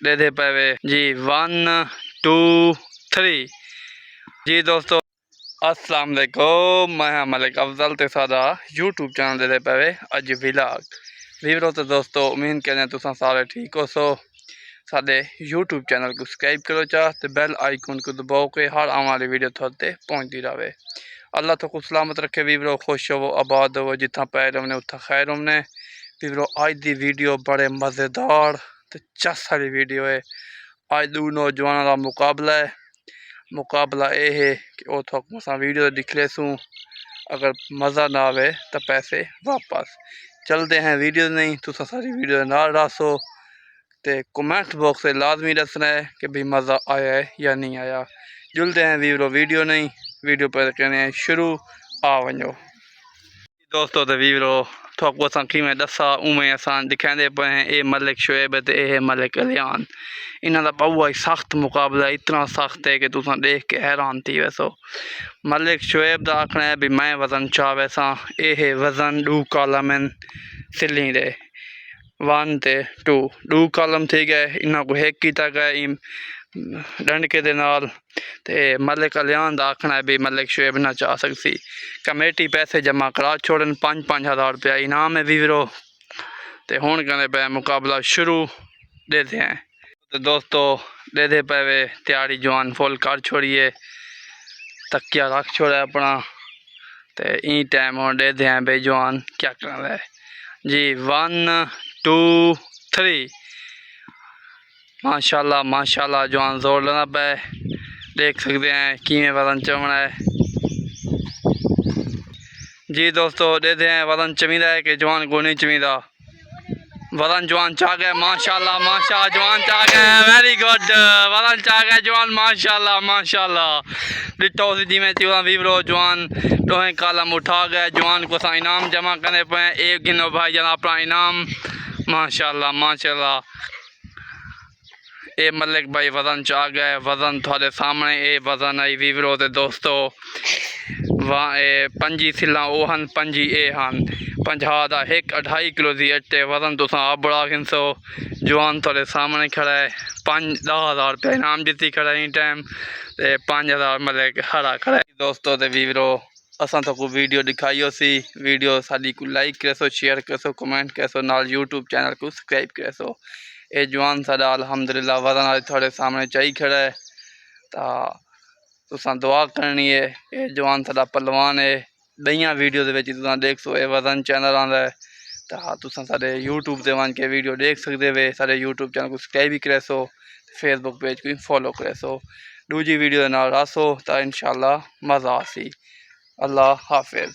दे पे जी 1 2 3 जी दोस्तों अस्सलाम वालेकुम। मैं मलिक अफजल ते सादा यूट्यूब चैनल दे पे अज विलाग वीवरो। तो दोस्तों उम्मीद करने तुम सारे ठीक हो सो साडे यूट्यूब चैनल को सब्सक्राइब करो चाह ते बेल आइकन को दबाओ के हर आने वाली वीडियो थोड़े पहुँचती रहे। अल्लाह तो कुछ सलामत रखे वीवरो, खुश हो आबाद हो, जितना पैर रमने उतना खैर रमने वीवरो। अज की वीडियो बड़े मज़ेदार तो चस वाली वीडियो है। अज दो नौजवानों का मुकाबला है। मुकाबला ये है कि वो थोक असा वीडियो दिख लेसूँ, अगर मज़ा ना आवे तो पैसे वापस। चलते हैं वीडियो नहीं तो सारी वीडियो ना रासो तो कमेंट बॉक्स से लाजमी दसना है कि भाई मज़ा आया है या नहीं आया। जुलते हैं वीडियो नहीं वीडियो पर कहने शुरू आ वनो दोस्तों। तो वीवरो थोक असा कि मैं दसा उमें असा दिखाते पे हैं। ये मलिक शुएब है, ये मलिक अलियान। इन्हों का बहुआ ही सख्त मुकाबला, इतना सख्त है कि तुम देख के हैरान थी वैसो। मलिक शुएब का आखना है भी मैं वजन चाह वैसा ये वजन 2 कॉलम सिली दे 1 ते 2 कॉलम थी गए। इन्हों को एक किया गया डंडके दे नाल ते मलिक अलियान का आखना है भी मलिक शुएब ना चाह सकती। कमेटी पैसे जमा करा छोड़न 5-5 हज़ार रुपया इनाम है वीवरो। तो हूँ कहते पे मुकाबला शुरू देते हैं। तो दोस्तों दे पे तैयारी जवान फुल कर छोड़िए, तकिया रख छोड़ा अपना। तो ई टाइम हम देते हैं भाई जवान क्या करना है जी 1 2 3 माशाल्लाह माशाल्लाह जवान जोर लेना पे। देख सकते हैं किमें वजन चमना है जी दोस्तों। देते हैं वजन चमीदा है कि जवान को नहीं चमीदा। वजन जवान चाह गए माशाल्लाह माशाल्लाह जवान चाह गए, वेरी गुड वजन चाह गए जवान माशाल्लाह माशाल्लाह। डिटो जिमें चौदह वीवरो जवान दोहें कॉलम उठा गए। जवान को असा इनाम जमा करने पे एक गिनो भाई जना अपना इनाम माशाल्लाह माशाल्लाह। ये मलिक भाई वजन चाह गए, वजन थोड़े सामने ये वजन आई वीवरो। तो दोस्तों वहाँ 5 सिला वो हैं 5 ये हैं 50 का 1.5 किलो की अट्टे वजन तुम आप बड़ा खिंसो। जवान थोड़े सामने खड़ा है 5-10 हज़ार रुपया इनाम जीती खड़ा है टाइम तो 5 हज़ार मलिक हरा खड़ा है दोस्तों। तो वीवरो असा तो को वीडियो दिखाई सी वीडियो साड़ी को लाइक करेसो, शेयर करेसो, कमेंट करेसो, नाल यूट्यूब चैनल को सब्सक्राइब करेसो। ये जवान साडा अलहमदुलिल्लाह वजन आज थोड़े सामने चाही खड़ा है। तो तुसा दुआ करनी है। ये जवान साडा पहलवान है। दईया वीडियो तुम देख सो ये वजन चैनल आता है। तो तुसा साडे यूट्यूब से वन के वीडियो देख सकते वे। साडे यूट्यूब चैनल को सब्सक्राइब भी करे सो, फेसबुक पेज को फॉलो करे सो। दूजी वीडियो नाल रासो तो इंशाअल्लाह मज़ा आसी। अल्लाह हाफिज़।